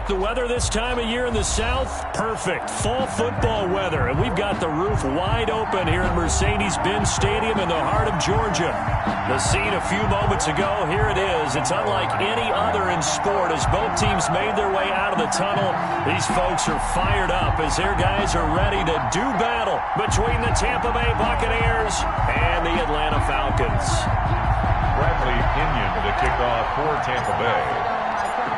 the weather this time of year in the South? Perfect. Fall football weather. And we've got the roof wide open here at Mercedes-Benz Stadium in the heart of Georgia. The scene a few moments ago, here it is. It's unlike any other in sport as both teams made their way out of the tunnel. These folks are fired up as their guys are ready to do battle between the Tampa Bay Buccaneers and the Atlanta Falcons. Bradley Pinion to kick off for Tampa Bay.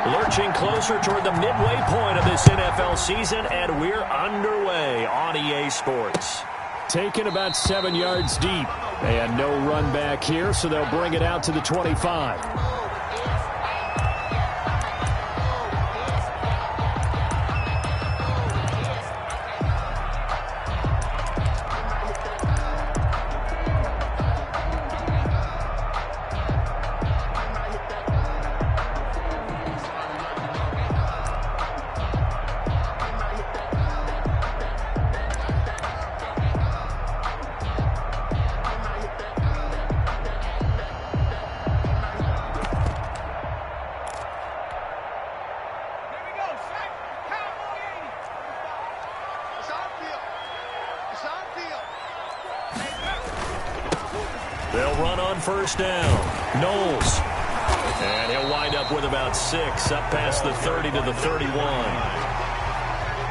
Lurching closer toward the midway point of this NFL season, and we're underway on EA Sports. Taken about 7 yards deep, and no run back here, so they'll bring it out to the 25. 1st down. Knowles. And he'll wind up with about 6 up past the 30 to the 31. All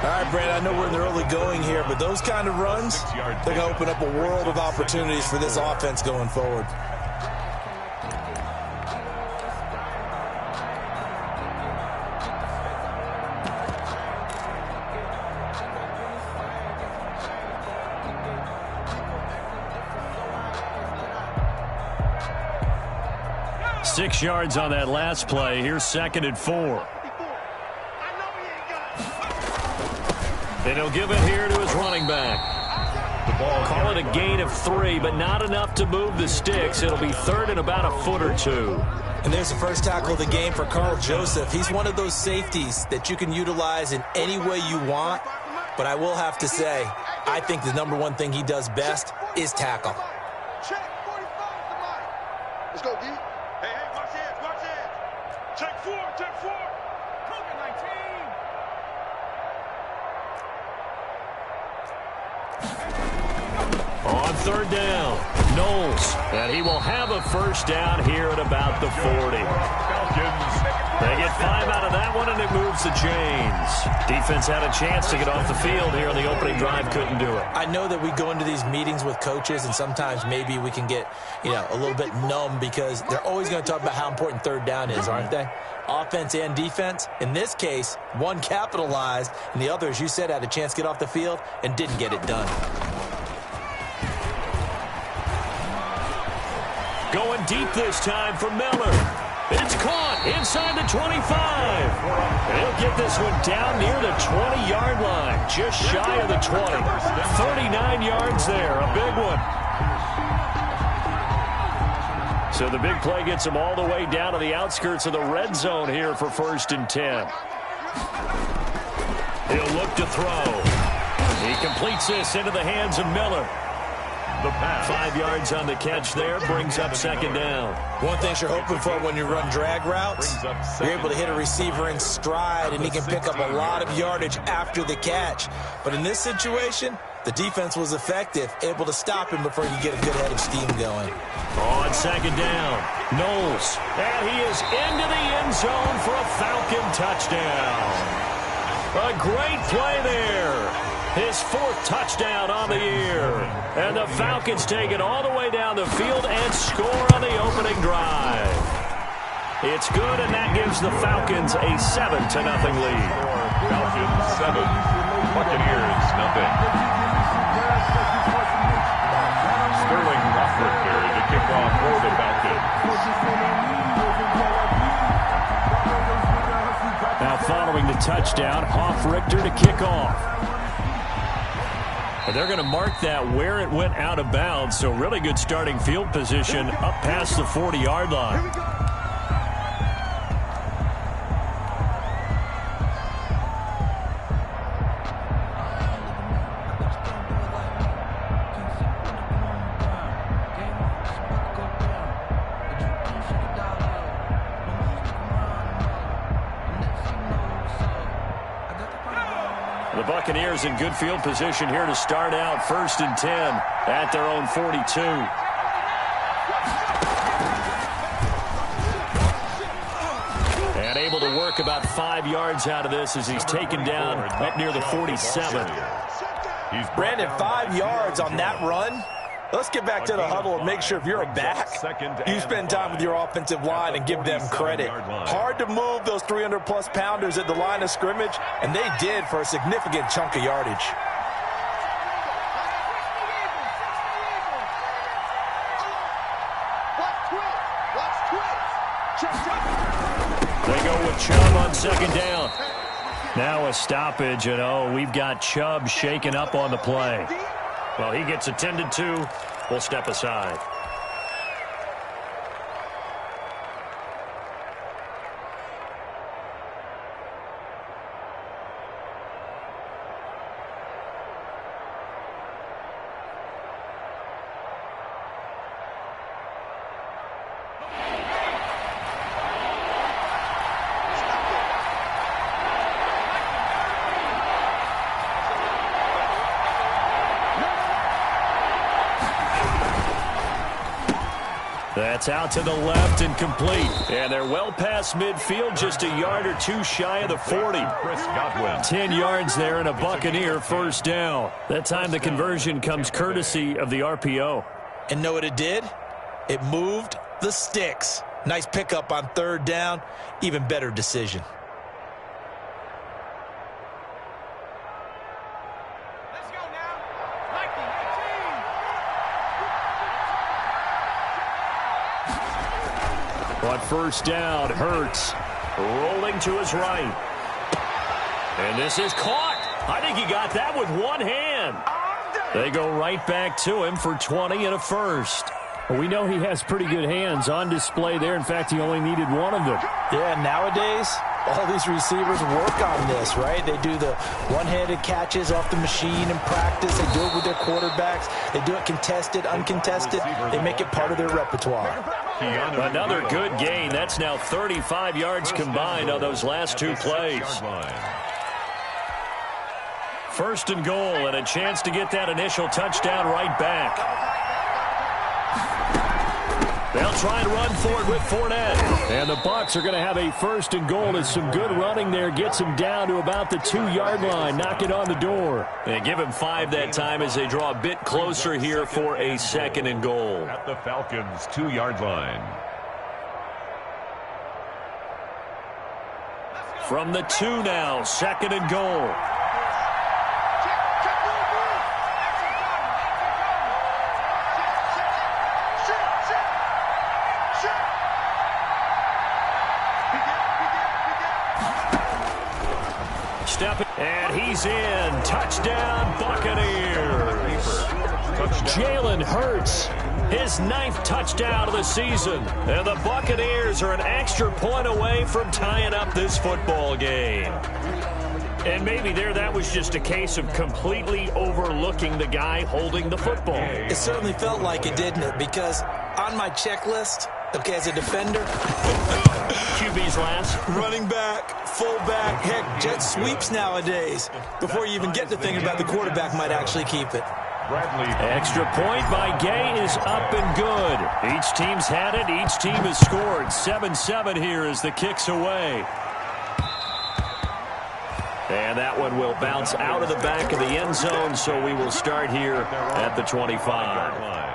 right, Brad, I know we're in the early going here, but those kind of runs, they're going to open up a world of opportunities for this offense going forward. Six yards on that last play. Here's 2nd and 4. And he'll give it here to his running back. Call it a gain of 3, but not enough to move the sticks. It'll be 3rd and about a foot or 2. And there's the first tackle of the game for Carl Joseph. He's one of those safeties that you can utilize in any way you want. But I will have to say, I think the #1 thing he does best is tackle. Let's go, D. Hey, watch it, watch it. Check 4, check 4. Broken 19. On 3rd down, Knowles. And he will have a 1st down here at about the 40. They get 5 out of that one, and it moves the chains. Defense had a chance to get off the field here on the opening drive, couldn't do it. I know that we go into these meetings with coaches, and sometimes maybe we can get, a little bit numb because they're always going to talk about how important 3rd down is, aren't they? Offense and defense. In this case, one capitalized, and the other, as you said, had a chance to get off the field and didn't get it done. Going deep this time for Miller. It's caught inside the 25. He'll get this one down near the 20-yard line, just shy of the 20. 39 yards there, a big one. So the big play gets him all the way down to the outskirts of the red zone here for 1st and 10. He'll look to throw. He completes this into the hands of Miller. 5 yards on the catch there, brings up 2nd down. One thing you're hoping for when you run drag routes, you're able to hit a receiver in stride, and he can pick up a lot of yardage after the catch. But in this situation, the defense was effective, able to stop him before you get a good head of steam going. On 2nd down, Knowles. And he is into the end zone for a Falcon touchdown. A great play there. His 4th touchdown on the year. And the Falcons take it all the way down the field and score on the opening drive. It's good, and that gives the Falcons a 7-0 lead. Falcons 7, Buccaneers 0. Sterling Hoffrichter to kick off for the Falcons. Now following the touchdown, Hoffrichter to kick off. And they're going to mark that where it went out of bounds, so really good starting field position up past the 40-yard line. Buccaneers in good field position here to start out 1st and 10 at their own 42. And able to work about 5 yards out of this as he's taken down up near the 47. Brandon, 5 yards on that run. Let's get back to the huddle and make sure if you're a back, you spend time with your offensive line and give them credit. Hard to move those 300-plus pounders at the line of scrimmage, and they did for a significant chunk of yardage. They go with Chubb on 2nd down. Now a stoppage, and we've got Chubb shaken up on the play. Well, he gets attended to. We'll step aside. That's out to the left and complete. And they're well past midfield, just a yard or two shy of the 40. 10 yards there and a Buccaneer 1st down. That time the conversion comes courtesy of the RPO. And know what it did? It moved the sticks. Nice pickup on 3rd down. Even better decision. On 1st down, Hurts rolling to his right. And this is caught. I think he got that with one hand. They go right back to him for 20 and a 1st. Well, we know he has pretty good hands on display there. In fact, he only needed one of them. Yeah, nowadays, all these receivers work on this, right? They do the one-handed catches off the machine in practice. They do it with their quarterbacks. They do it contested, uncontested. They make it part of their repertoire. Another good gain. That's now 35 yards combined on those last 2 plays. 1st and goal, and a chance to get that initial touchdown right back. They'll try and run for it with Fournette. And the Bucs are going to have a 1st and goal as some good running there gets him down to about the 2-yard line. Knock it on the door. And give him 5 that time as they draw a bit closer here for a 2nd and goal. At the Falcons' 2-yard line. From the 2 now, 2nd and goal. And he's in. Touchdown, Buccaneers. Jalen Hurts, his 9th touchdown of the season. And the Buccaneers are an extra point away from tying up this football game. And maybe that was just a case of completely overlooking the guy holding the football. It certainly felt like it, didn't it? Because on my checklist, okay, as a defender, QB's last. running back, fullback, heck, jet sweeps nowadays. Before you even get to thinking about the quarterback might actually keep it. Extra point by Gay is up and good. Each team's had it. Each team has scored. 7-7 here as the kick's away. And that one will bounce out of the back of the end zone, so we will start here at the 25.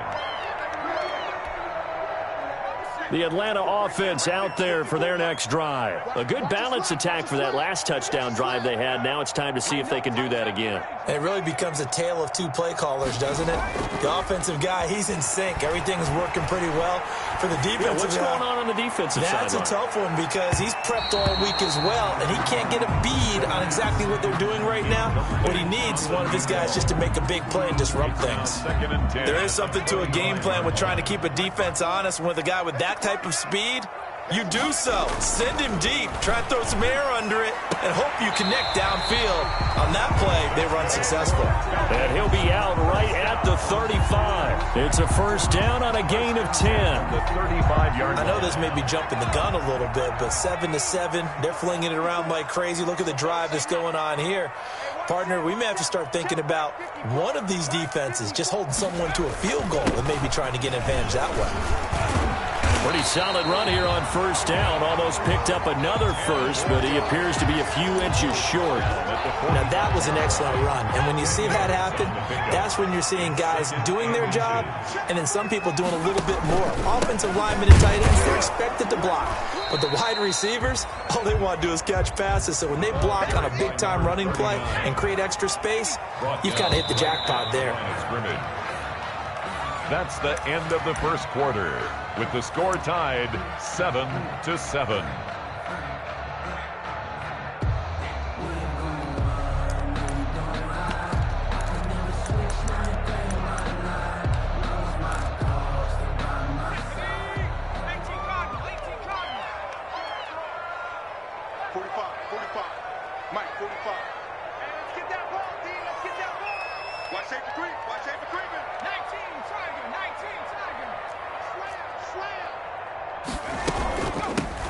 The Atlanta offense out there for their next drive. A good balanced attack for that last touchdown drive they had. Now it's time to see if they can do that again. It really becomes a tale of 2 play callers, doesn't it? The offensive guy, he's in sync. Everything's working pretty well. For the defensive what's going on the defensive side? That's a tough one because he's prepped all week as well, and he can't get a bead on exactly what they're doing right now. What he needs is one of his guys just to make a big play and disrupt things. There is something to a game plan with trying to keep a defense honest. With a guy with that type of speed, you do so. Send him deep. Try and throw some air under it and hope you connect downfield. On that play, they run successful. And he'll be out right at the 35. It's a 1st down on a gain of 10. The 35-yard line. I know this may be jumping the gun a little bit, but 7-7, they're flinging it around like crazy. Look at the drive that's going on here. Partner, we may have to start thinking about one of these defenses just holding someone to a field goal and maybe trying to get an advantage that way. Pretty solid run here on first down. Almost picked up another first, but he appears to be a few inches short. Now, that was an excellent run. And when you see that happen, that's when you're seeing guys doing their job and then some people doing a little bit more. Offensive linemen and tight ends, they're expected to block. But the wide receivers, all they want to do is catch passes. So when they block on a big-time running play and create extra space, you've kind of hit the jackpot there. That's the end of the first quarter, with the score tied 7-7.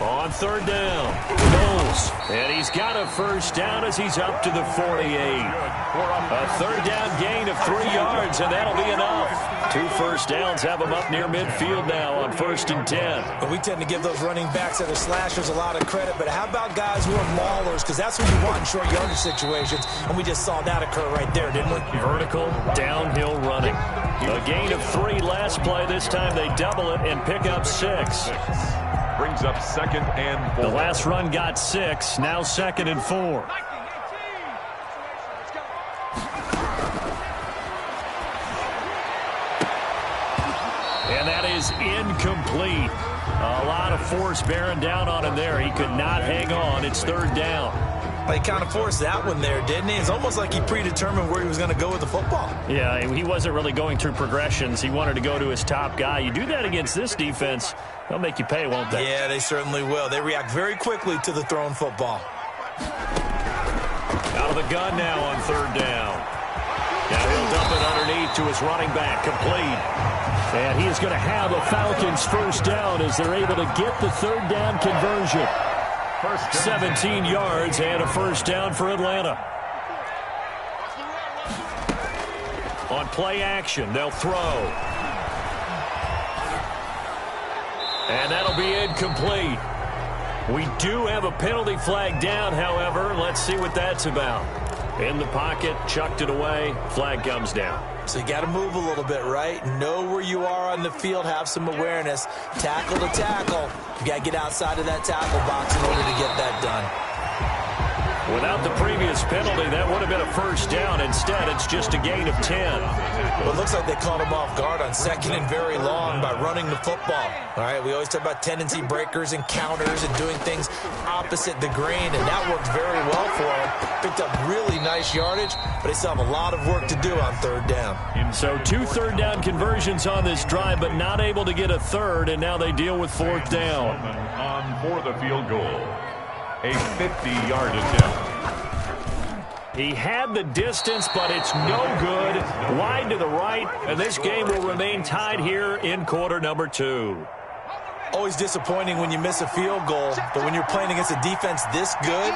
On third down, Knowles, and he's got a first down as he's up to the 48. A third down gain of 3 yards, and that'll be enough. 2 first downs have him up near midfield now on 1st and 10. But we tend to give those running backs that are slashers a lot of credit, but how about guys who are maulers? Because that's what you want in short yardage situations, and we just saw that occur right there, didn't we? Vertical, downhill running. A gain of 3 last play. This time they double it and pick up 6. Brings up 2nd and 4. The last run got 6, now 2nd and 4. And that is incomplete. A lot of force bearing down on him there. He could not hang on. It's 3rd down. He kind of forced that one there, didn't he? It's almost like he predetermined where he was going to go with the football. Yeah, he wasn't really going through progressions. He wanted to go to his top guy. You do that against this defense, they'll make you pay, won't they? Yeah, they certainly will. They react very quickly to the thrown football. Out of the gun now on 3rd down. Now he'll dump it underneath to his running back, complete. And he is going to have a Falcons first down as they're able to get the 3rd down conversion. 17 yards and a first down for Atlanta. On play action, they'll throw. And that'll be incomplete. We do have a penalty flag down, however. Let's see what that's about. In the pocket, chucked it away, flag comes down. So you got to move a little bit, right? Know where you are on the field, have some awareness. Tackle to tackle. You got to get outside of that tackle box in order to get that done. Without the previous penalty, that would have been a first down. Instead, it's just a gain of 10. Well, it looks like they caught him off guard on 2nd and very long by running the football. All right, we always talk about tendency breakers and counters and doing things opposite the grain, and that worked very well for him. Picked up really nice yardage, but they still have a lot of work to do on 3rd down. So 2 third down conversions on this drive, but not able to get a third, and now they deal with 4th down. On for the field goal. A 50-yard attempt. He had the distance, but it's no good. Wide to the right, and this game will remain tied here in quarter number 2. Always disappointing when you miss a field goal, but when you're playing against a defense this good,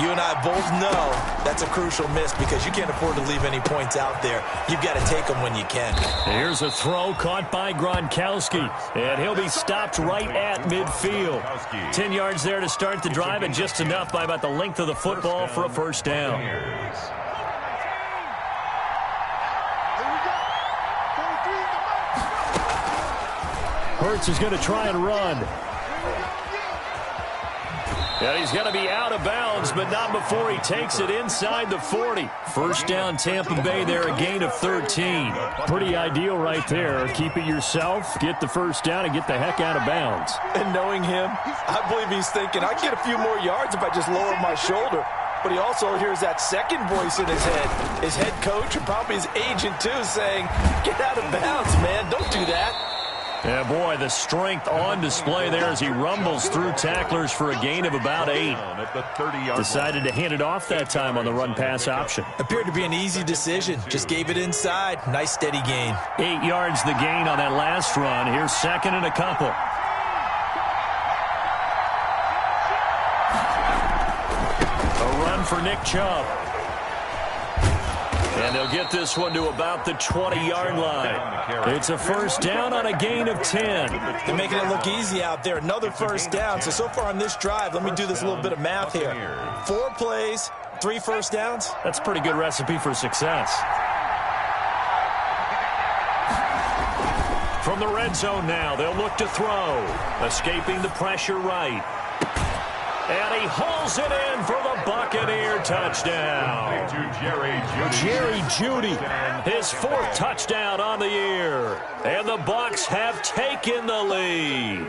you and I both know that's a crucial miss because you can't afford to leave any points out there. You've got to take them when you can. Here's a throw caught by Gronkowski, and he'll be stopped right at midfield. 10 yards there to start the drive, and just enough by about the length of the football for a first down. Hurts is going to try and run. And he's going to be out of bounds, but not before he takes it inside the 40. First down, Tampa Bay there, a gain of 13. Pretty ideal right there. Keep it yourself, get the first down, and get the heck out of bounds. And knowing him, I believe he's thinking, I can get a few more yards if I just lower my shoulder. But he also hears that second voice in his head. His head coach and probably his agent, too, saying, get out of bounds, man. Don't do that. Yeah, boy, the strength on display there as he rumbles through tacklers for a gain of about 8. Decided to hand it off that time on the run-pass option. Appeared to be an easy decision. Just gave it inside. Nice, steady gain. 8 yards the gain on that last run. Here's 2nd and a couple. A run for Nick Chubb. And they'll get this one to about the 20-yard line. It's a first down on a gain of 10. They're making it look easy out there. Another first down. So far on this drive, let me do this little bit of math here. 4 plays, 3 first downs. That's a pretty good recipe for success. From the red zone now, they'll look to throw. Escaping the pressure right. And he hauls it in for the Buccaneer touchdown. Jerry Jeudy, his 4th touchdown on the year. And the Bucs have taken the lead.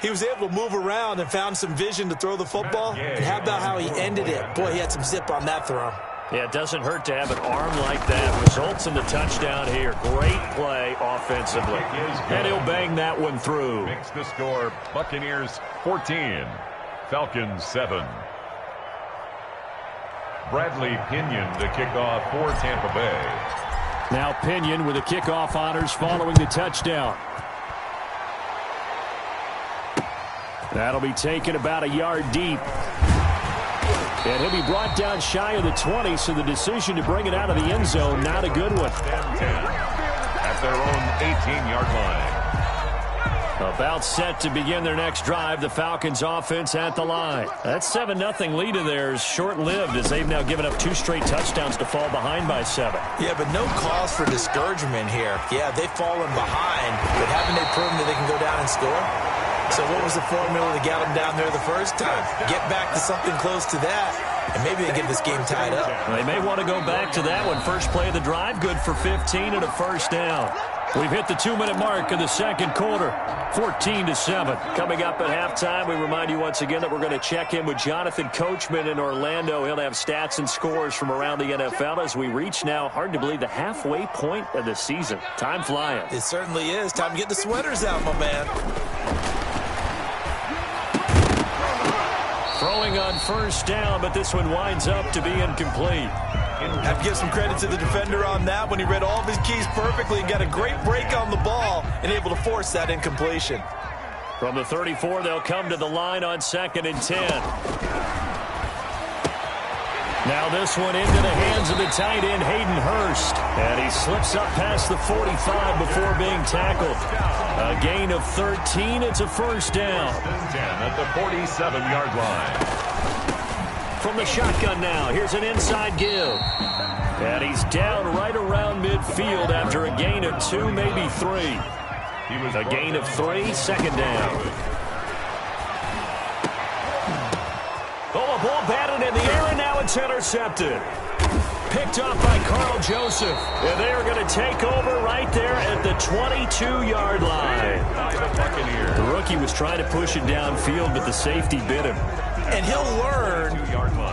He was able to move around and found some vision to throw the football. And how about how he ended it? Boy, he had some zip on that throw. Yeah, it doesn't hurt to have an arm like that. Results in the touchdown here. Great play offensively. And he'll bang that one through. Makes the score Buccaneers 14. Falcons 7. Bradley Pinion to kick off for Tampa Bay. Now Pinion with the kickoff honors following the touchdown. That'll be taken about a yard deep. And he'll be brought down shy of the 20, so the decision to bring it out of the end zone, not a good one. 10 at their own 18-yard line. About set to begin their next drive, the Falcons offense at the line. That 7-0 lead of theirs short-lived as they've now given up 2 straight touchdowns to fall behind by 7. Yeah, but no cause for discouragement here. Yeah, they've fallen behind, but haven't they proven that they can go down and score? So what was the formula to get them down there the first time? Get back to something close to that, and maybe they get this game tied up. They may want to go back to that one. First play of the drive, good for 15 and a first down. We've hit the 2-minute mark of the second quarter, 14-7. Coming up at halftime, we remind you once again that we're going to check in with Jonathan Coachman in Orlando. He'll have stats and scores from around the NFL as we reach now, hard to believe, the halfway point of the season. Time flying. It certainly is. Time to get the sweaters out, my man. Throwing on first down, but this one winds up to be incomplete. Have to give some credit to the defender on that when he read all of his keys perfectly and got a great break on the ball and able to force that incompletion. From the 34, they'll come to the line on 2nd and 10. Now this one into the hands of the tight end, Hayden Hurst. And he slips up past the 45 before being tackled. A gain of 13. It's a first down. 10 at the 47-yard line. From the shotgun now, here's an inside give. And he's down right around midfield after a gain of 2, maybe 3. A gain of 3, second down. Oh, a ball batted in the air, and now it's intercepted. Picked off by Carl Joseph. And they're going to take over right there at the 22-yard line. The rookie was trying to push it downfield, but the safety bit him. And he'll learn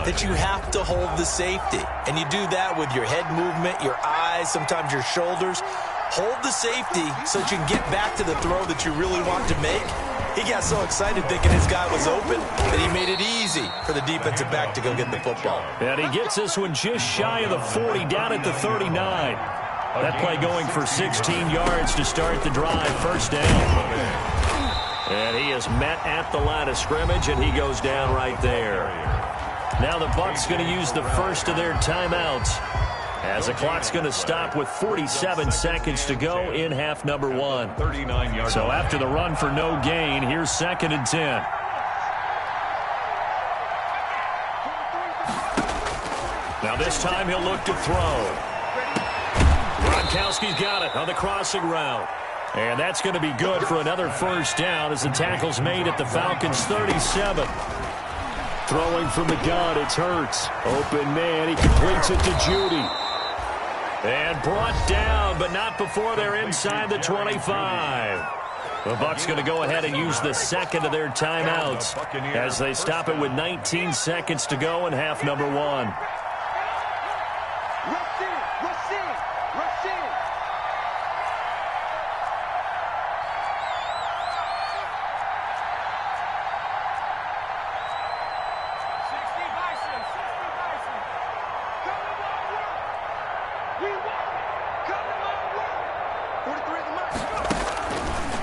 that you have to hold the safety. And you do that with your head movement, your eyes, sometimes your shoulders. Hold the safety so that you can get back to the throw that you really want to make. He got so excited thinking his guy was open that he made it easy for the defensive back to go get the football. And he gets this one just shy of the 40, down at the 39. That play going for 16 yards to start the drive, first down. And he is met at the line of scrimmage, and he goes down right there. Now the Bucs going to use the first of their timeouts as the clock's going to stop with 47 seconds to go in half number 1. 39 yards. So after the run for no gain, here's 2nd and 10. Now this time he'll look to throw. Gronkowski's got it on the crossing route. And that's going to be good for another first down as the tackle's made at the Falcons' 37. Throwing from the gun, it's Hurts. Open man, he completes it to Jeudy. And brought down, but not before they're inside the 25. The Bucs going to go ahead and use the second of their timeouts as they stop it with 19 seconds to go in half number 1.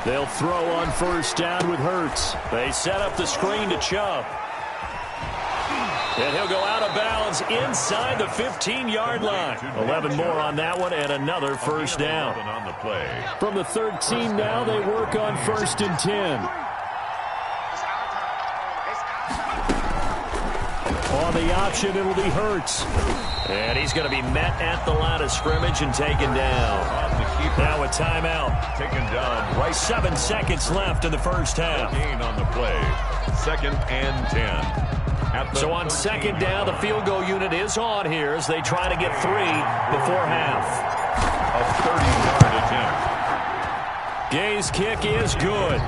They'll throw on first down with Hurts. They set up the screen to Chubb. And he'll go out of bounds inside the 15-yard line. 11 more on that one and another first down. On the play. From the 13 now, they work on 1st and 10. On the option, it'll be Hurts. And he's going to be met at the line of scrimmage and taken down. Now a timeout. Taken down right. 7 seconds left in the first half. Gain on the play. 2nd and 10. So on 2nd down, the field goal unit is on here as they try to get 3 before half. A 30-yard attempt. Gay's kick is good.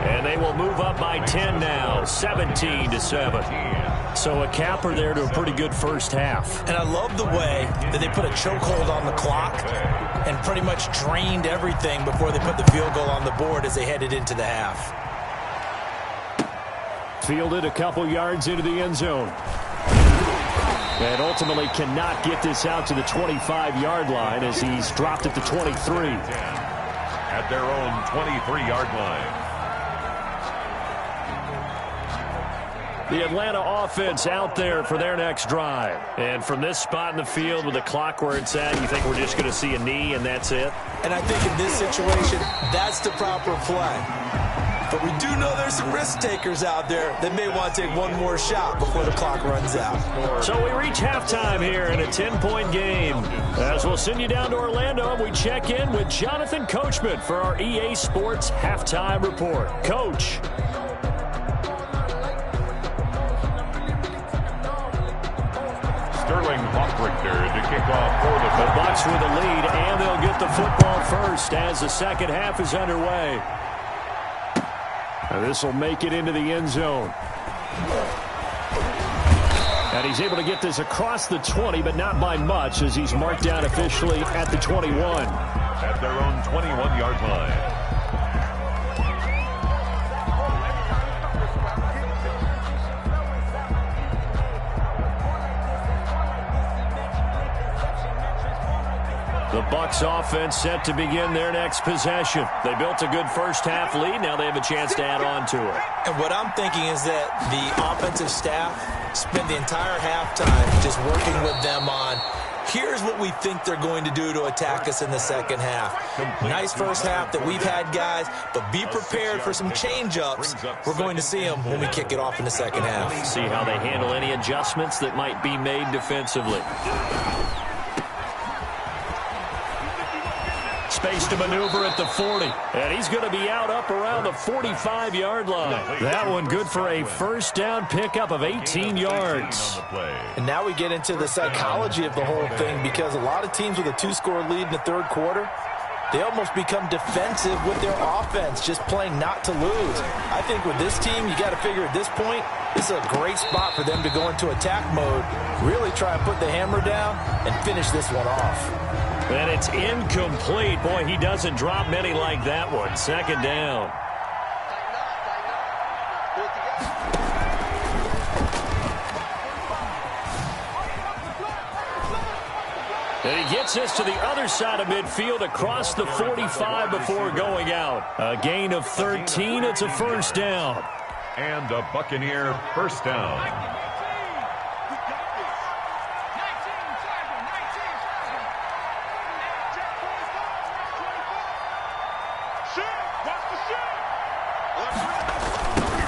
And they will move up by 10 now, 17-7. So a capper there to a pretty good first half. And I love the way that they put a chokehold on the clock and pretty much drained everything before they put the field goal on the board as they headed into the half. Fielded a couple yards into the end zone. And ultimately cannot get this out to the 25-yard line as he's dropped at the 23. At their own 23-yard line. The Atlanta offense out there for their next drive. And from this spot in the field with the clock where it's at, you think we're just going to see a knee and that's it? And I think in this situation, that's the proper play. But we do know there's some risk takers out there that may want to take one more shot before the clock runs out. So we reach halftime here in a 10-point game. As we'll send you down to Orlando, we check in with Jonathan Coachman for our EA Sports Halftime Report. Coach. Sterling Hockrichter to kick off for the Bucs with a lead, and they'll get the football first as the second half is underway. And this will make it into the end zone. And he's able to get this across the 20, but not by much as he's marked down officially at the 21. At their own 21-yard line. The Bucs offense set to begin their next possession. They built a good first half lead. Now they have a chance to add on to it. And what I'm thinking is that the offensive staff spent the entire halftime just working with them on, here's what we think they're going to do to attack us in the second half. Nice first half that we've had, guys, but be prepared for some change-ups. We're going to see them when we kick it off in the second half. See how they handle any adjustments that might be made defensively. Space to maneuver at the 40. And he's going to be out up around the 45-yard line. That one good for a first down pickup of 18 yards. And now we get into the psychology of the whole thing because a lot of teams with a 2-score lead in the third quarter, they almost become defensive with their offense, just playing not to lose. I think with this team, you got to figure at this point, this is a great spot for them to go into attack mode, really try and put the hammer down and finish this one off. And it's incomplete. Boy, he doesn't drop many like that one. Second down. And he gets us to the other side of midfield across the 45 before going out. A gain of 13. It's a first down. And a Buccaneer first down.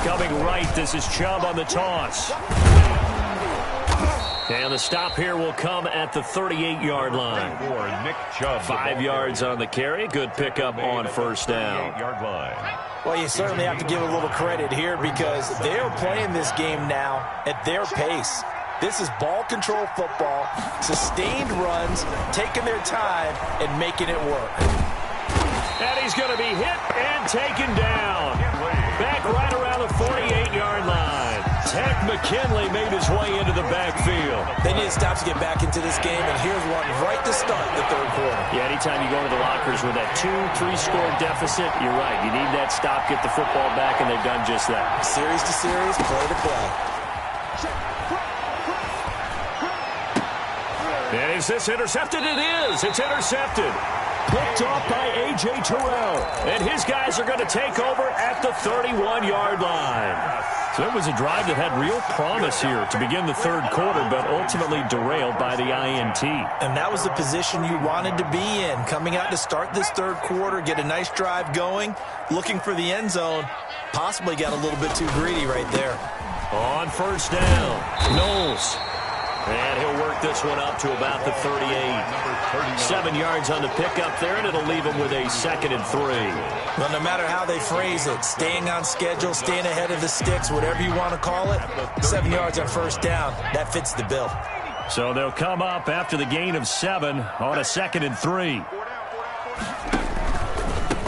Coming right, this is Chubb on the toss. And the stop here will come at the 38-yard line. For Nick Chubb. 5 yards on the carry. Good pickup on first down. 8-yard line. Well, you certainly have to give a little credit here because they are playing this game now at their pace. This is ball control football, sustained runs, taking their time and making it work. And he's going to be hit and taken down. Back right around the 48-yard line. Ted McKinley made his way into the backfield. They need to stop to get back into this game, and here's one right to start the third quarter. Yeah, anytime you go to the lockers with that 2-3-score deficit, you're right. You need that stop, get the football back, and they've done just that. Series to series, play to play. And is this intercepted? It is. It's intercepted. Picked off by A.J. Terrell. And his guys are going to take over at the 31-yard line. So it was a drive that had real promise here to begin the third quarter, but ultimately derailed by the INT. And that was the position you wanted to be in, coming out to start this third quarter, get a nice drive going, looking for the end zone. Possibly got a little bit too greedy right there. On first down, Knowles. And he'll work this one up to about the 38. 7 yards on the pickup there, and it'll leave him with a 2nd and 3. Well, no matter how they phrase it, staying on schedule, staying ahead of the sticks, whatever you want to call it, 7 yards on first down, that fits the bill. So they'll come up after the gain of 7 on a 2nd and 3.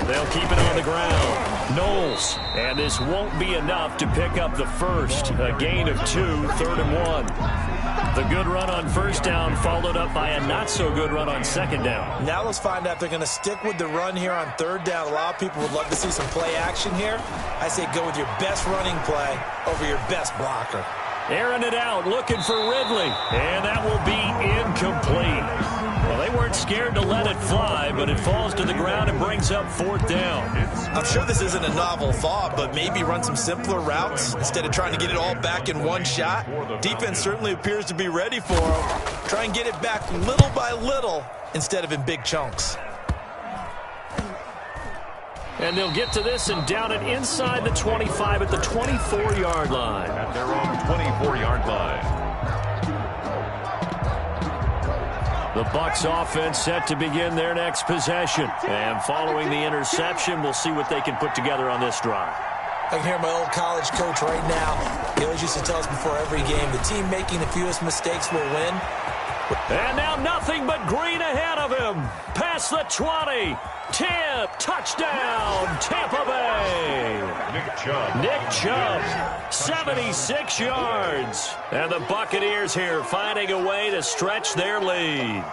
They'll keep it on the ground. Knowles. And this won't be enough to pick up the first. A gain of 2, 3rd and 1. The good run on first down followed up by a not-so-good run on second down. Now let's find out if they're going to stick with the run here on third down. A lot of people would love to see some play action here. I say go with your best running play over your best blocker. Airing it out, looking for Ridley. And that will be incomplete. Well, they weren't scared to let it fly, but it falls to the ground and brings up 4th down. I'm sure this isn't a novel thought, but maybe run some simpler routes instead of trying to get it all back in one shot. Defense certainly appears to be ready for them. Try and get it back little by little instead of in big chunks. And they'll get to this and down it inside the 25 at the 24-yard line. At their own 24-yard line. The Bucs offense set to begin their next possession. And following the interception, we'll see what they can put together on this drive. I can hear my old college coach right now. He always used to tell us before every game, the team making the fewest mistakes will win. And now nothing but green ahead of him. Past the 20. 10. Touchdown, Tampa Bay. Nick Chubb, 76 yards. And the Buccaneers here finding a way to stretch their lead.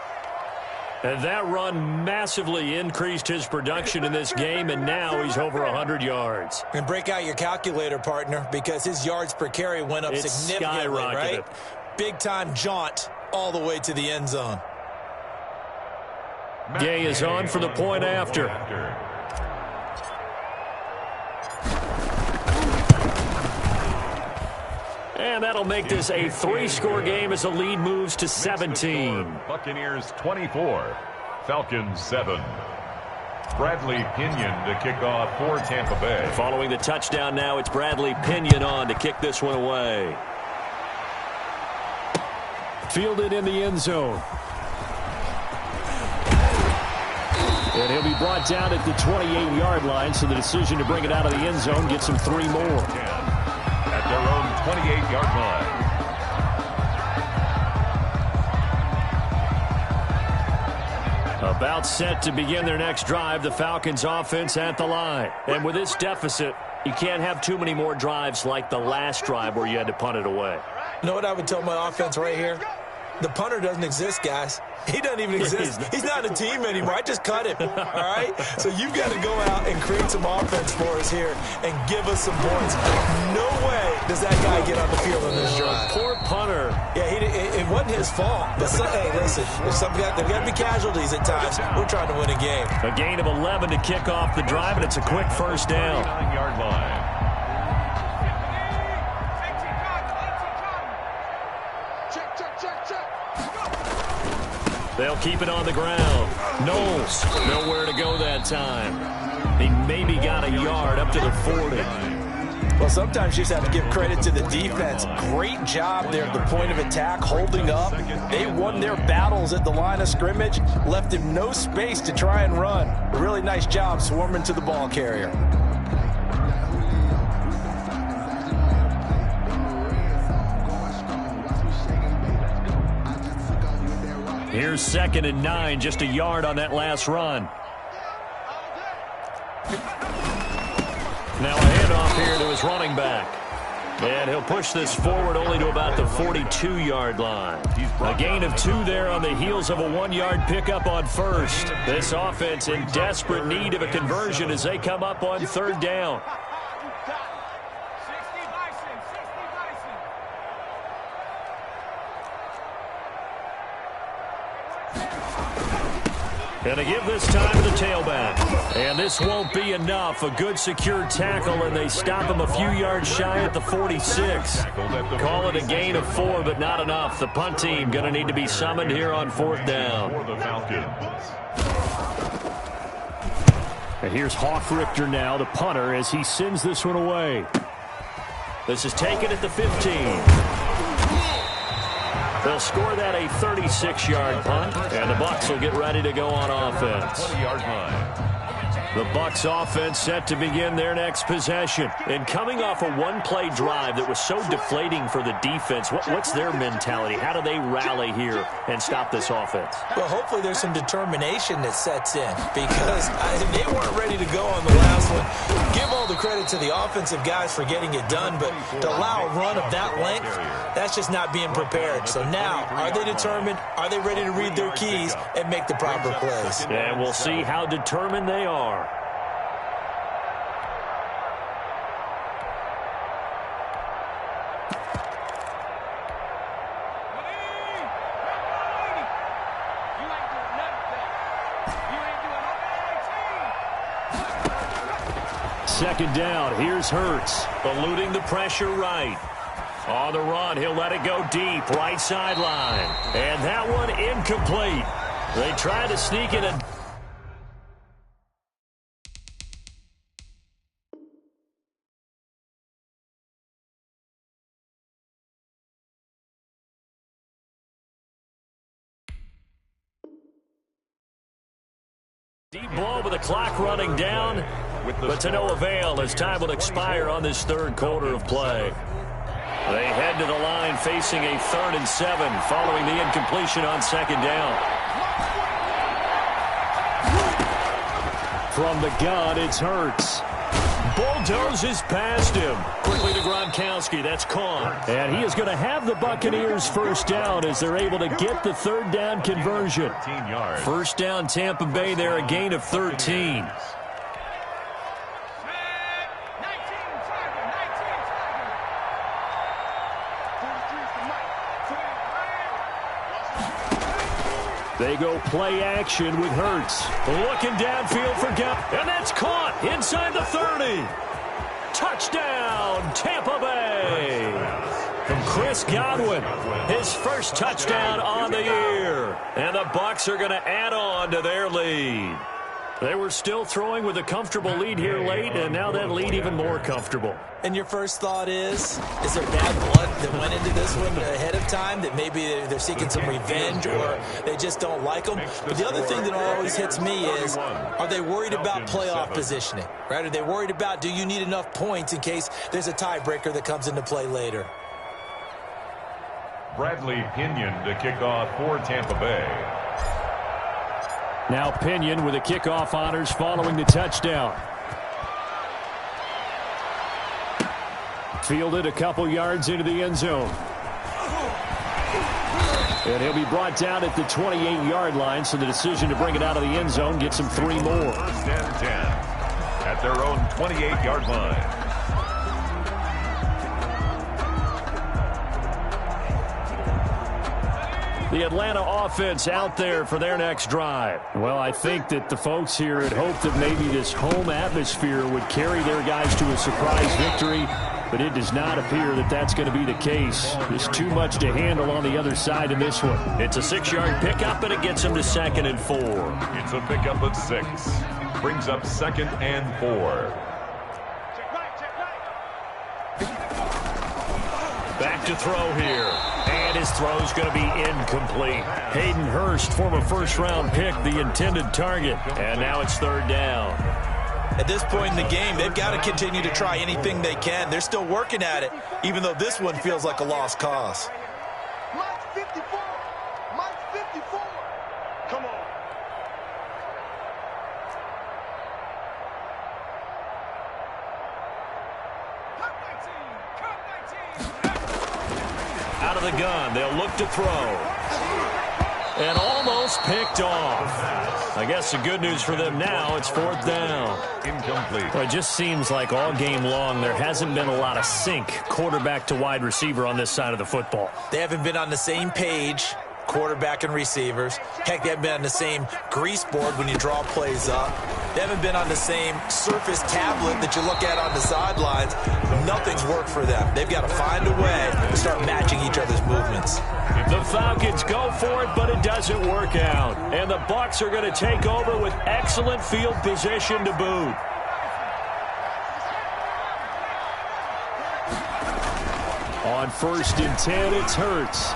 And that run massively increased his production in this game, and now he's over 100 yards. And break out your calculator, partner, because his yards per carry went up significantly, right? Big-time jaunt all the way to the end zone. Gay is on for the point after. And that'll make this a 3-score game as the lead moves to 17. Buccaneers 24, Falcons 7. Bradley Pinion to kick off for Tampa Bay. Following the touchdown now, it's Bradley Pinion on to kick this one away. Fielded in the end zone. And he'll be brought down at the 28-yard line, so the decision to bring it out of the end zone gets him 3 more. At their own 28-yard line. About set to begin their next drive, the Falcons offense at the line. And with this deficit, you can't have too many more drives like the last drive where you had to punt it away. You know what I would tell my offense right here? The punter doesn't exist, guys. He doesn't even exist. He's not a team anymore. I just cut him, all right? So you've got to go out and create some offense for us here and give us some points. No way does that guy get on the field on this drive. Poor punter. Yeah, it wasn't his fault. But hey, listen, there's got to be casualties at times. We're trying to win a game. A gain of 11 to kick off the drive, and it's a quick first down. 9-yard line. They'll keep it on the ground. Knowles, nowhere to go that time. He maybe got a yard up to the 40. Well, sometimes you just have to give credit to the defense. Great job there at the point of attack, holding up. They won their battles at the line of scrimmage, left him no space to try and run. A really nice job swarming to the ball carrier. Here's 2nd and 9, just a yard on that last run. Now a handoff here to his running back. And he'll push this forward only to about the 42-yard line. A gain of 2 there on the heels of a 1-yard pickup on first. This offense in desperate need of a conversion as they come up on 3rd down. And to give this time to the tailback. And this won't be enough. A good secure tackle, and they stop him a few yards shy at the 46. Call it a gain of 4, but not enough. The punt team going to need to be summoned here on 4th down. For the Falcons. And here's Hawk Richter now, the punter, as he sends this one away. This is taken at the 15. They'll score that a 36-yard punt, and the Bucs will get ready to go on offense. 20-yard line. The Bucs offense set to begin their next possession. And coming off a one-play drive that was so deflating for the defense, what's their mentality? How do they rally here and stop this offense? Well, hopefully there's some determination that sets in, because they weren't ready to go on the last one. Give all the credit to the offensive guys for getting it done, but to allow a run of that length, that's just not being prepared. So now, are they determined? Are they ready to read their keys and make the proper plays? And we'll see how determined they are. Second down, here's Hurts, eluding the pressure right. On the run, he'll let it go deep, right sideline. And that one incomplete. They try to sneak in a... Deep ball with the clock running down, but to no avail as time will expire on this third quarter of play. They head to the line facing a 3rd and 7 following the incompletion on second down. From the gun, it's Hurts. Bulldozes past him. Quickly to Gronkowski. That's caught. And he is going to have the Buccaneers first down as they're able to get the 3rd down conversion. First down, Tampa Bay there, a gain of 13. They go play action with Hurts. Looking downfield for Gap. And that's caught inside the 30. Touchdown, Tampa Bay. From Chris Godwin. His first touchdown on the year. And the Bucs are going to add on to their lead. They were still throwing with a comfortable lead here late, and now that lead even more comfortable. And your first thought is there bad blood that went into this one ahead of time, that maybe they're seeking some revenge or they just don't like them? But the other thing that always hits me is, are they worried about playoff positioning? Right? Are they worried about, do you need enough points in case there's a tiebreaker that comes into play later? Bradley Pinion to kick off for Tampa Bay. Now Pinion with the kickoff honors following the touchdown. Fielded a couple yards into the end zone. And he'll be brought down at the 28-yard line, so the decision to bring it out of the end zone gets him 3 more. First and 10 at their own 28-yard line. The Atlanta offense out there for their next drive. Well, I think that the folks here had hoped that maybe this home atmosphere would carry their guys to a surprise victory, but it does not appear that that's going to be the case. There's too much to handle on the other side in this one. It's a 6-yard pickup, and it gets them to 2nd and 4. It's a pickup at 6. Brings up 2nd and 4. Back to throw here. And his throw's going to be incomplete. Hayden Hurst, former first-round pick, the intended target. And now it's 3rd down. At this point in the game, they've got to continue to try anything they can. They're still working at it, even though this one feels like a lost cause. Mike 54. Mike 54. Come on. Out of the gun, they'll look to throw. And almost picked off. I guess the good news for them now, it's 4th down. Incomplete. Well, it just seems like all game long there hasn't been a lot of sync quarterback to wide receiver on this side of the football. They haven't been on the same page quarterback and receivers. Heck, they haven't been on the same grease board when you draw plays up. They haven't been on the same Surface tablet that you look at on the sidelines. Nothing's worked for them. They've got to find a way to start matching each other's movements. The Falcons go for it, but it doesn't work out. And the Bucs are going to take over with excellent field position to boot. On 1st and 10, it's Hurts.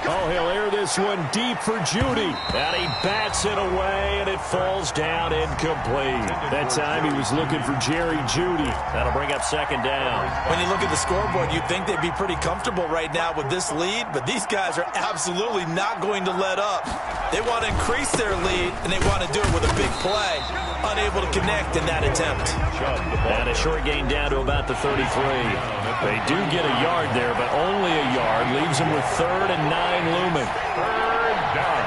Oh, he'll air this one deep for Judy. And he bats it away, and it falls down incomplete. That time he was looking for Jerry Judy. That'll bring up 2nd down. When you look at the scoreboard, you'd think they'd be pretty comfortable right now with this lead, but these guys are absolutely not going to let up. They want to increase their lead, and they want to do it with a big play. Unable to connect in that attempt. And a short gain down to about the 33. They do get a yard there, but only a yard. Leaves them with 3rd and 9 looming. 3rd down.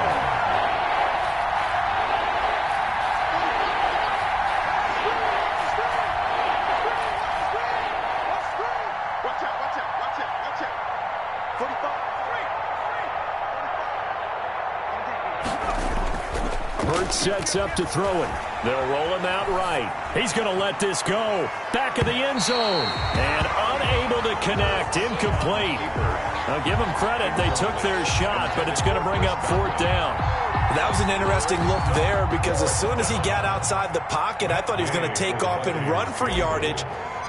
Watch out. 45. Hurts sets up to throw it. They'll roll him out right. He's going to let this go. Back of the end zone. And unable to connect. Incomplete. I'll give them credit. They took their shot, but it's going to bring up 4th down. That was an interesting look there because as soon as he got outside the pocket, I thought he was going to take off and run for yardage.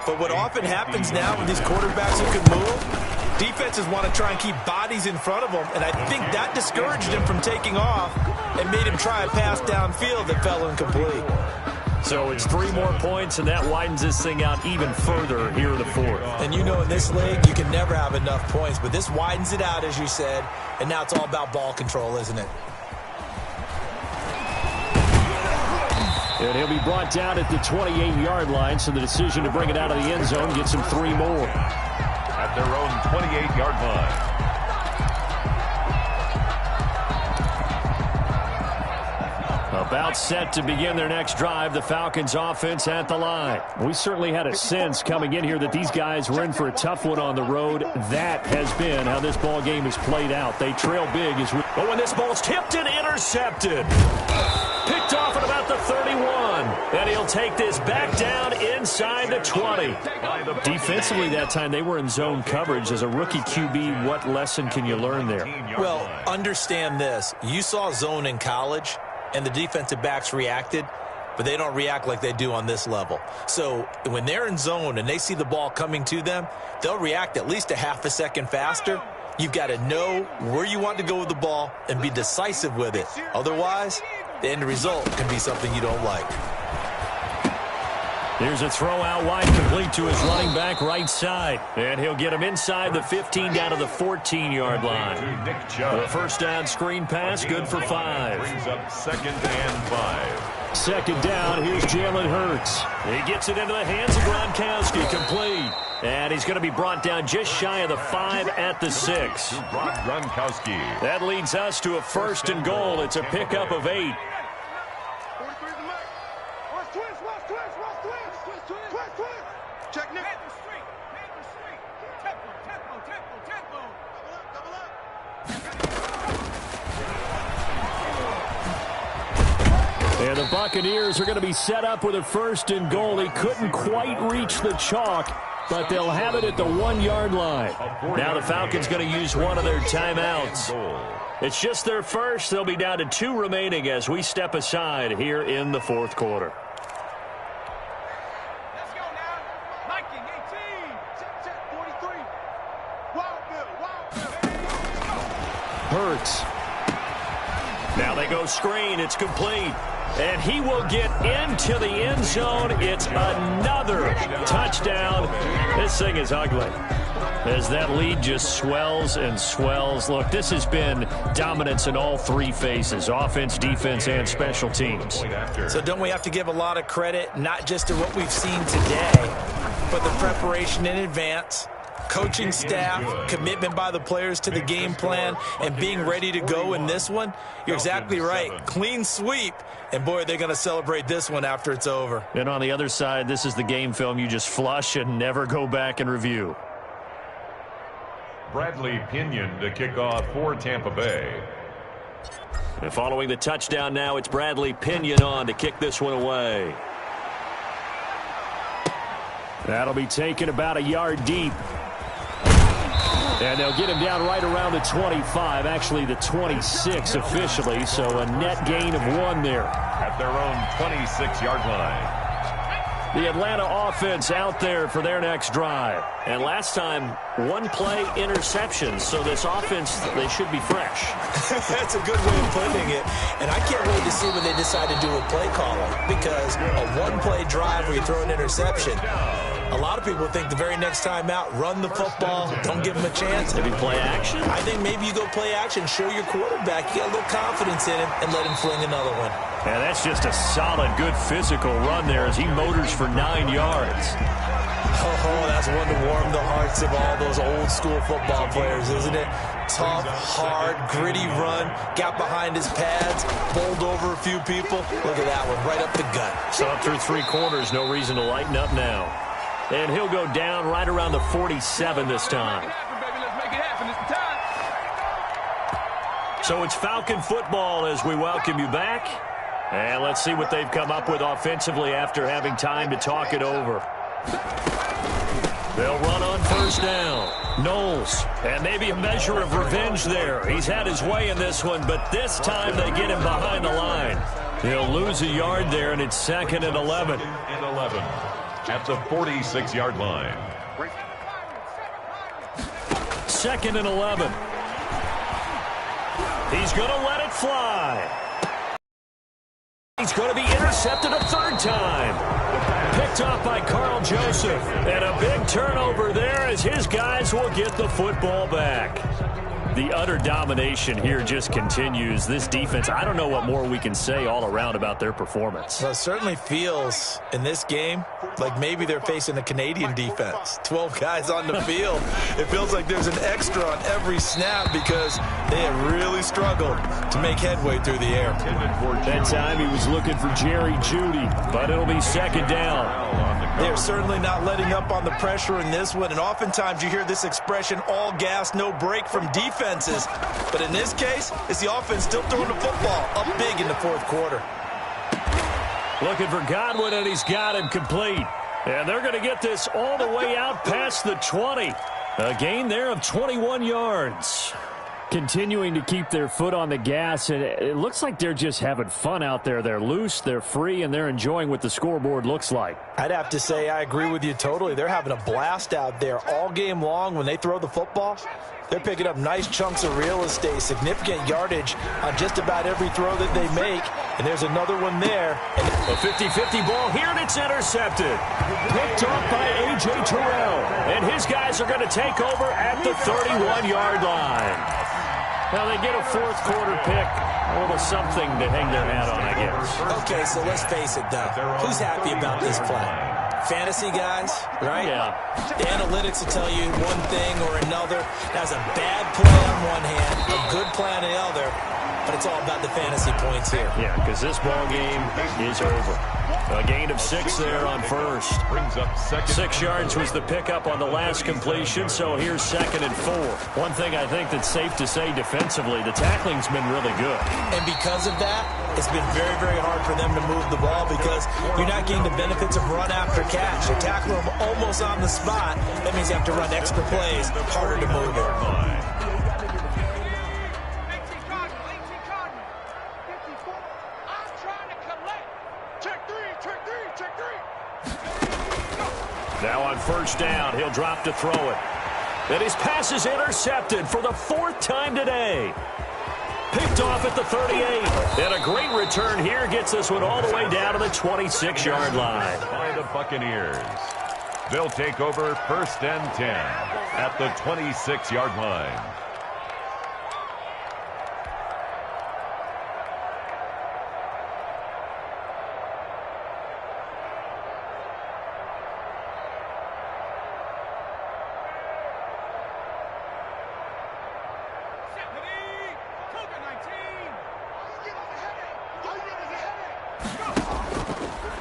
But what often happens now with these quarterbacks who can move, defenses want to try and keep bodies in front of them, and I think that discouraged him from taking off and made him try a pass downfield that fell incomplete. So it's 3 more points, and that widens this thing out even further here in the 4th. And you know in this league, you can never have enough points, but this widens it out, as you said, and now it's all about ball control, isn't it? And he'll be brought down at the 28-yard line, so the decision to bring it out of the end zone gets him 3 more. At their own 28-yard line. About set to begin their next drive, the Falcons offense at the line. We certainly had a sense coming in here that these guys were in for a tough one on the road. That has been how this ball game has played out. They trail big as we... Oh, and this ball's tipped and intercepted. Picked off at about the 31. And he'll take this back down inside the 20. Defensively that time, they were in zone coverage. As a rookie QB, what lesson can you learn there? Well, understand this. You saw zone in college, and the defensive backs reacted, but they don't react like they do on this level. So when they're in zone and they see the ball coming to them, they'll react at least a half a second faster. You've got to know where you want to go with the ball and be decisive with it. Otherwise, the end result can be something you don't like. Here's a throw out wide, complete to his running back right side. And he'll get him inside the 15 down to the 14-yard line. The first down screen pass, good for 5. Brings up 2nd and 5. 2nd down, here's Jalen Hurts. He gets it into the hands of Gronkowski, complete. And he's going to be brought down just shy of the 5 at the 6. Gronkowski. That leads us to a 1st and goal. It's a pickup of 8. Check Nick. And the Buccaneers are going to be set up with a 1st and goal. He couldn't quite reach the chalk, but they'll have it at the 1-yard line. Now the Falcons going to use one of their timeouts. It's just their first. They'll be down to 2 remaining as we step aside here in the 4th quarter. Hurts. Now they go screen. It's complete. And he will get into the end zone. It's another touchdown. This thing is ugly. As that lead just swells and swells. Look, this has been dominance in all 3 phases. Offense, defense, and special teams. So don't we have to give a lot of credit, not just to what we've seen today, but the preparation in advance, coaching staff, commitment by the players to the game plan, and being ready to go in this one? You're exactly right. Clean sweep. And, boy, they're going to celebrate this one after it's over. And on the other side, this is the game film you just flush and never go back and review. Bradley Pinion to kick off for Tampa Bay. And following the touchdown now, it's Bradley Pinion on to kick this one away. That'll be taken about a yard deep. And they'll get him down right around the 25, actually the 26 officially, so a net gain of 1 there. At their own 26-yard line. The Atlanta offense out there for their next drive. And last time, 1-play interception, so this offense, they should be fresh. That's a good way of putting it. And I can't wait to see what they decide to do with play calling, because a 1-play drive where you throw an interception, a lot of people think the very next time out, run the football, don't give him a chance. Maybe play action? I think maybe you go play action, show your quarterback you got a little confidence in him, and let him fling another one. And that's just a solid, good physical run there as he motors for 9 yards. Oh, that's one to warm the hearts of all those old-school football players, isn't it? Tough, hard, gritty run, got behind his pads, bowled over a few people. Look at that one, right up the gut. So up through 3 quarters, no reason to lighten up now. And he'll go down right around the 47 this time. So it's Falcon football as we welcome you back. And let's see what they've come up with offensively after having time to talk it over. They'll run on first down. Knowles. And maybe a measure of revenge there. He's had his way in this one, but this time they get him behind the line. He'll lose a yard there, and it's 2nd and 11. At the 46-yard line. 2nd and 11. He's going to let it fly. He's going to be intercepted a 3rd time. Picked off by Carl Joseph. And a big turnover there as his guys will get the football back. The utter domination here just continues. This defense, I don't know what more we can say all around about their performance. Well, it certainly feels in this game like maybe they're facing a Canadian defense. 12 guys on the field. It feels like there's an extra on every snap because they have really struggled to make headway through the air. That time he was looking for Jerry Jeudy, but it'll be 2nd down. They're certainly not letting up on the pressure in this one, and oftentimes you hear this expression, all gas, no break from defenses. But in this case, it's the offense still throwing the football up big in the 4th quarter. Looking for Godwin, and he's got him complete. And they're going to get this all the way out past the 20. A gain there of 21 yards. Continuing to keep their foot on the gas, and it looks like they're just having fun out there. They're loose, they're free, and they're enjoying what the scoreboard looks like. I'd have to say I agree with you totally. They're having a blast out there all game long when they throw the football. They're picking up nice chunks of real estate, significant yardage on just about every throw that they make. And there's another one there. And a 50-50 ball here, and it's intercepted. Picked off by A.J. Terrell. And his guys are going to take over at the 31-yard line. Now they get a 4th quarter pick. A little something to hang their hat on, I guess. Okay, so let's face it, though. Who's happy about this play? Fantasy guys, right? Yeah. The analytics will tell you one thing or another. That's a bad play on one hand, a good play on the other, but it's all about the fantasy points here. Yeah, because this ball game is over. A gain of 6 there on first. Brings up 6 yards was the pickup on the last completion, so here's 2nd and 4. One thing I think that's safe to say defensively, the tackling's been really good. And because of that, it's been very, very hard for them to move the ball because you're not getting the benefits of run after catch. You tackle them almost on the spot. That means you have to run extra plays, harder to move it. Now on first down, he'll drop to throw it. And his pass is intercepted for the 4th time today. Picked off at the 38. And a great return here gets this one all the way down to the 26-yard line. By the Buccaneers. They'll take over 1st and 10 at the 26-yard line.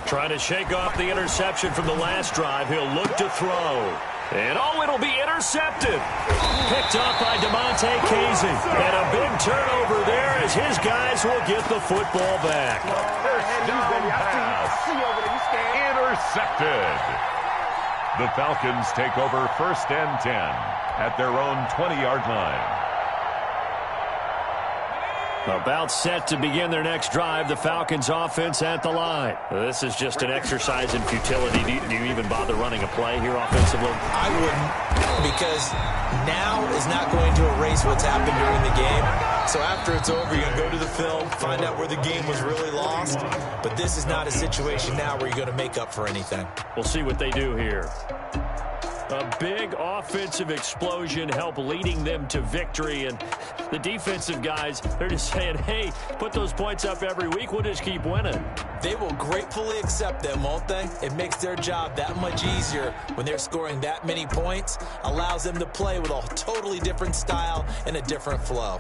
Trying to shake off the interception from the last drive. He'll look to throw. And oh, it'll be intercepted. picked up by DeMonte Casey. And a big turnover there as his guys will get the football back. First down pass. Intercepted. The Falcons take over 1st and 10 at their own 20-yard line. About set to begin their next drive, the Falcons offense at the line. This is just an exercise in futility. Do you even bother running a play here offensively? I wouldn't, because now is not going to erase what's happened during the game. So after it's over, you're going to go to the film, find out where the game was really lost. But this is not a situation now where you're going to make up for anything. We'll see what they do here. A big offensive explosion help leading them to victory. And the defensive guys, they're just saying, hey, put those points up every week. We'll just keep winning. They will gratefully accept them, won't they? It makes their job that much easier when they're scoring that many points. Allows them to play with a totally different style and a different flow.